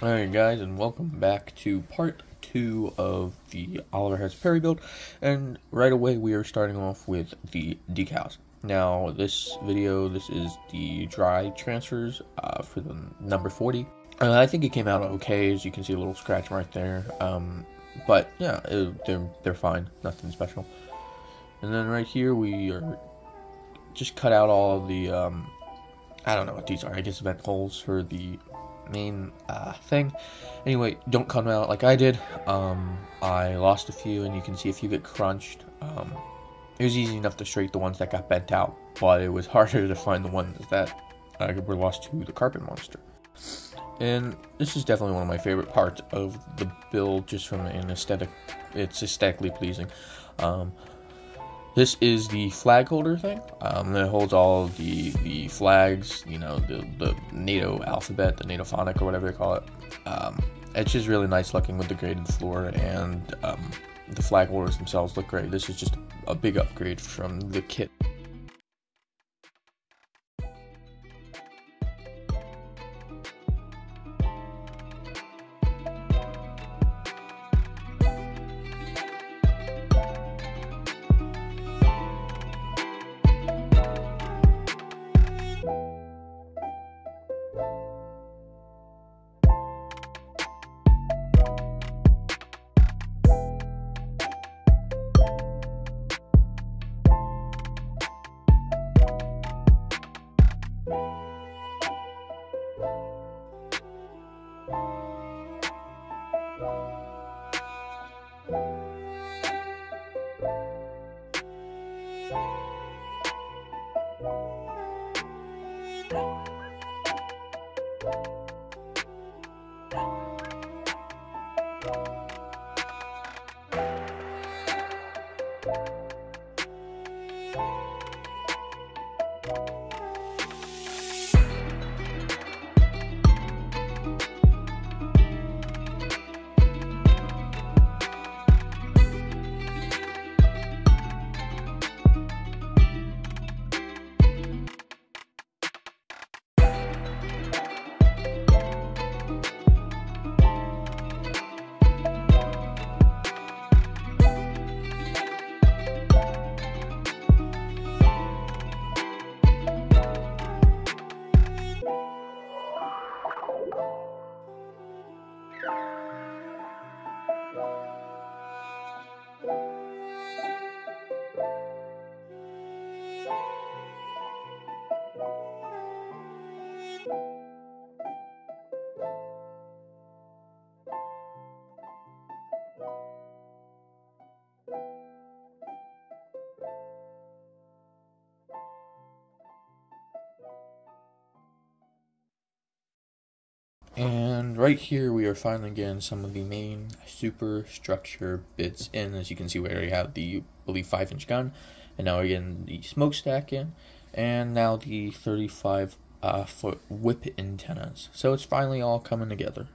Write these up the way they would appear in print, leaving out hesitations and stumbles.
Alright guys, and welcome back to part 2 of the Oliver Harris Perry build, and right away we are starting off with the decals. Now this is the dry transfers for the number 40. I think it came out okay, as you can see a little scratch mark there, but yeah, they're fine, nothing special. And then right here we are just cut out all of the, I don't know what these are, I guess vent holes for the main thing. Anyway, don't come out like I did. I lost a few, and you can see a few get crunched. It was easy enough to straight the ones that got bent out, but it was harder to find the ones that were lost to the carpet monster. And this is definitely one of my favorite parts of the build, just from an aesthetic. It's aesthetically pleasing. This is the flag holder thing. That holds all the flags, you know, the NATO alphabet, the NATO phonic, or whatever they call it. It's just really nice looking with the graded floor, and the flag holders themselves look great. This is just a big upgrade from the kit. And right here we are finally getting some of the main superstructure bits in. As you can see, we already have the, I believe, 5-inch gun, and now we're getting the smokestack in, and now the 35-foot whip antennas. So it's finally all coming together.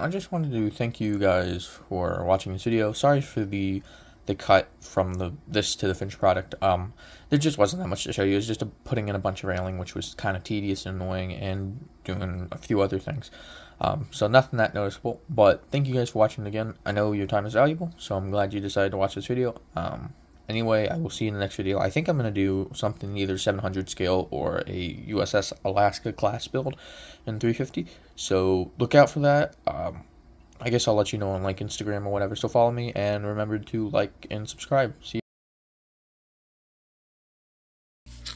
I just wanted to thank you guys for watching this video. Sorry for the cut from this to the finished product. There just wasn't that much to show you. It was just putting in a bunch of railing, which was kind of tedious and annoying, and doing a few other things. So nothing that noticeable, but thank you guys for watching again. I know your time is valuable, so I'm glad you decided to watch this video. Anyway, I will see you in the next video. I think I'm going to do something either 700 scale or a USS Alaska class build in 350. So look out for that. I guess I'll let you know on like Instagram or whatever. So follow me and remember to like and subscribe. See you.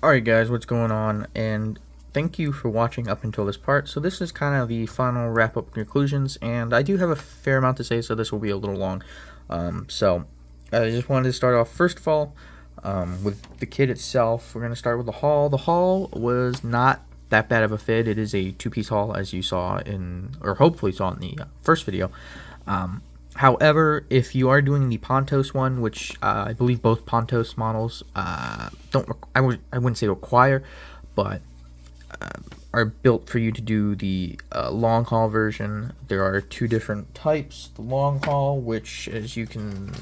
Alright guys, what's going on? And thank you for watching up until this part. So this is kind of the final wrap up conclusions, and I do have a fair amount to say, so this will be a little long. So I just wanted to start off, first of all, with the kit itself. We're going to start with the hull. The hull was not that bad of a fit. It is a two-piece hull, as you saw in, or hopefully saw in the first video. However, if you are doing the Pontos one, which I believe both Pontos models I wouldn't say require, but are built for you to do the long haul version. There are two different types. The long haul, which as you can,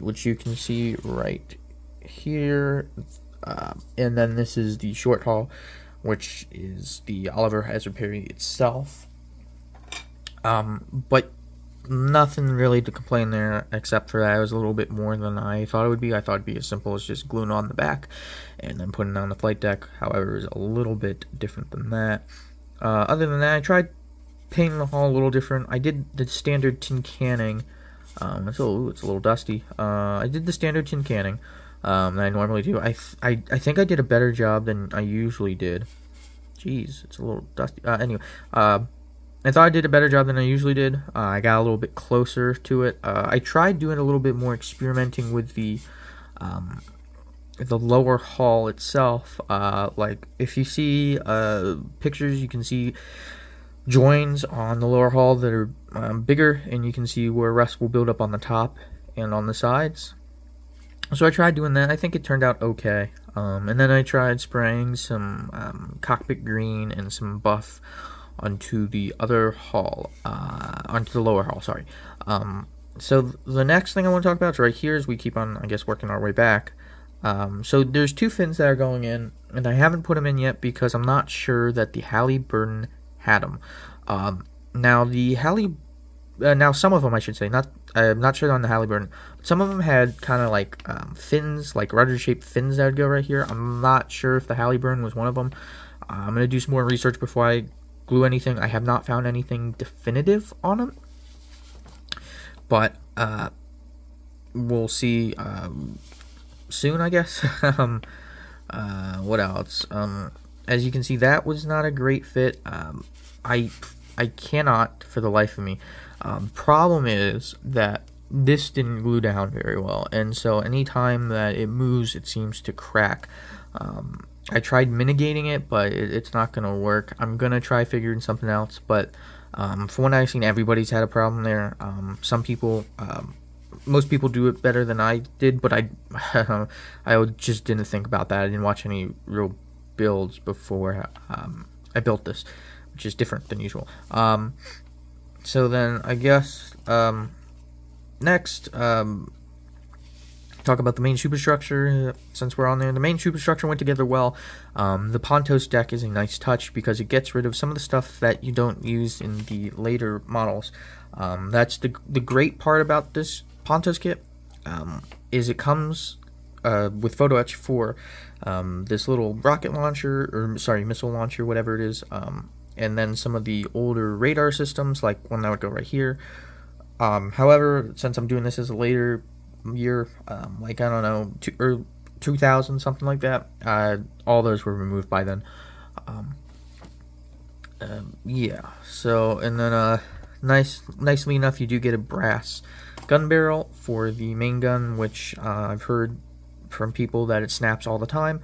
which you can see right here, and then this is the short haul, which is the Oliver Hazard Perry itself. But nothing really to complain there, except for that it was a little bit more than I thought it would be. I thought it'd be as simple as just gluing on the back and then putting it on the flight deck. However, it was a little bit different than that. Other than that, I tried painting the hull a little different. I did the standard tin canning. It's a little dusty. I did the standard tin canning that I normally do. I think I did a better job than I usually did. Jeez, it's a little dusty. Anyway, I thought I did a better job than I usually did. I got a little bit closer to it. I tried doing a little bit more experimenting with the lower hull itself. Like if you see pictures, you can see joins on the lower hull that are bigger, and you can see where rust will build up on the top and on the sides. So I tried doing that. I think it turned out okay. And then I tried spraying some cockpit green and some buff onto the other hull, onto the lower hull, sorry. So the next thing I want to talk about is right here, as we keep on, I guess, working our way back. So there's two fins that are going in, and I haven't put them in yet because I'm not sure that the Halliburton had them. Now some of them, I should say, I'm not sure on the Halliburton, but some of them had kind of like fins, like rudder-shaped fins that would go right here. I'm not sure if the Halliburton was one of them. I'm going to do some more research before I glue anything. I have not found anything definitive on them, but we'll see soon, I guess. What else? As you can see, that was not a great fit. I cannot for the life of me. Problem is that this didn't glue down very well, and so anytime that it moves, it seems to crack. I tried mitigating it, but it's not going to work. I'm going to try figuring something else, but from what I've seen, everybody's had a problem there. Some people, most people do it better than I did, but I just didn't think about that. I didn't watch any real builds before I built this, which is different than usual. So then, I guess, next, talk about the main superstructure, since we're on there. The main superstructure went together well. The Pontos deck is a nice touch because it gets rid of some of the stuff that you don't use in the later models. That's the great part about this Pontos kit, is it comes with photo etch for this little rocket launcher, or sorry, missile launcher, whatever it is, and then some of the older radar systems, like one that would go right here. However, since I'm doing this as a later year, like I don't know, 2000, something like that, all those were removed by then. Yeah, so, and then nicely enough, you do get a brass gun barrel for the main gun, which I've heard from people that it snaps all the time.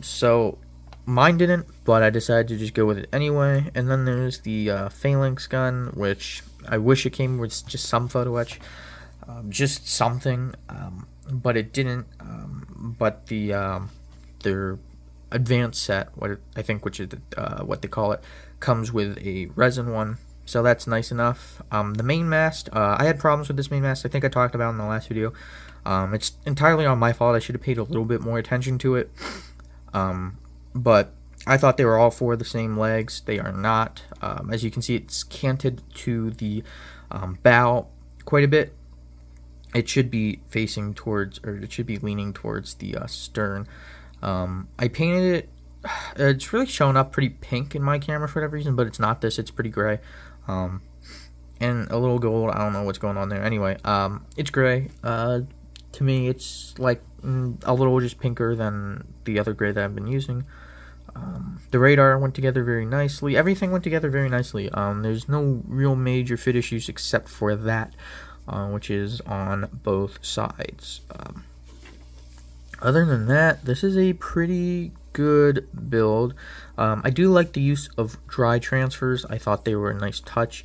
So mine didn't, but I decided to just go with it anyway. And then there's the phalanx gun, which I wish it came with just some photo etch, just something, but it didn't. But their advanced set, which is what they call it, comes with a resin one, so that's nice enough. The main mast, I had problems with this main mast. I think I talked about in the last video. It's entirely on my fault. I should have paid a little bit more attention to it. But I thought they were all four the same legs. They are not. As you can see, it's canted to the bow quite a bit. It should be facing towards, or it should be leaning towards the stern. I painted it. It's really showing up pretty pink in my camera for whatever reason, but it's not this. It's pretty gray. And a little gold. I don't know what's going on there. Anyway, it's gray. To me, it's like a little just pinker than the other gray that I've been using. The radar went together very nicely. Everything went together very nicely. There's no real major fit issues except for that, which is on both sides. Other than that, this is a pretty good build. I do like the use of dry transfers. I thought they were a nice touch.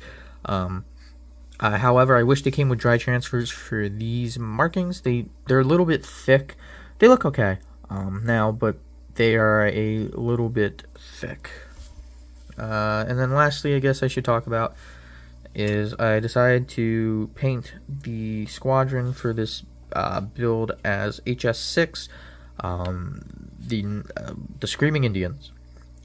However, I wish they came with dry transfers for these markings. They're a little bit thick. They look okay now, but they are a little bit thick. And then lastly, I guess I should talk about is I decided to paint the squadron for this build as HS6, the Screaming Indians.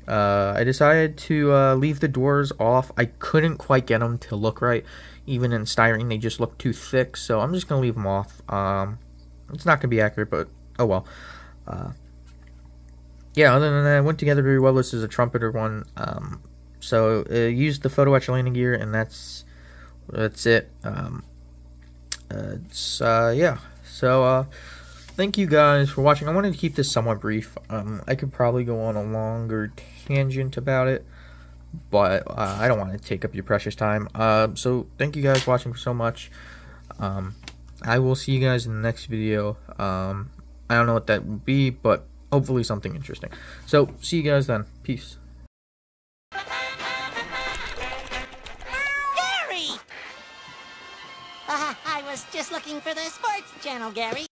I decided to leave the doors off. I couldn't quite get them to look right. Even in styrene, they just look too thick, so I'm just going to leave them off. It's not going to be accurate, but oh well. Yeah, other than that, it went together very well. This is a trumpeter one. So used the photo etch landing gear, and that's it. Yeah. So thank you guys for watching. I wanted to keep this somewhat brief. I could probably go on a longer tangent about it, but I don't want to take up your precious time. So thank you guys for watching so much. I will see you guys in the next video. I don't know what that will be, but hopefully something interesting. So see you guys then. Peace. Gary! I was just looking for the sports channel, Gary.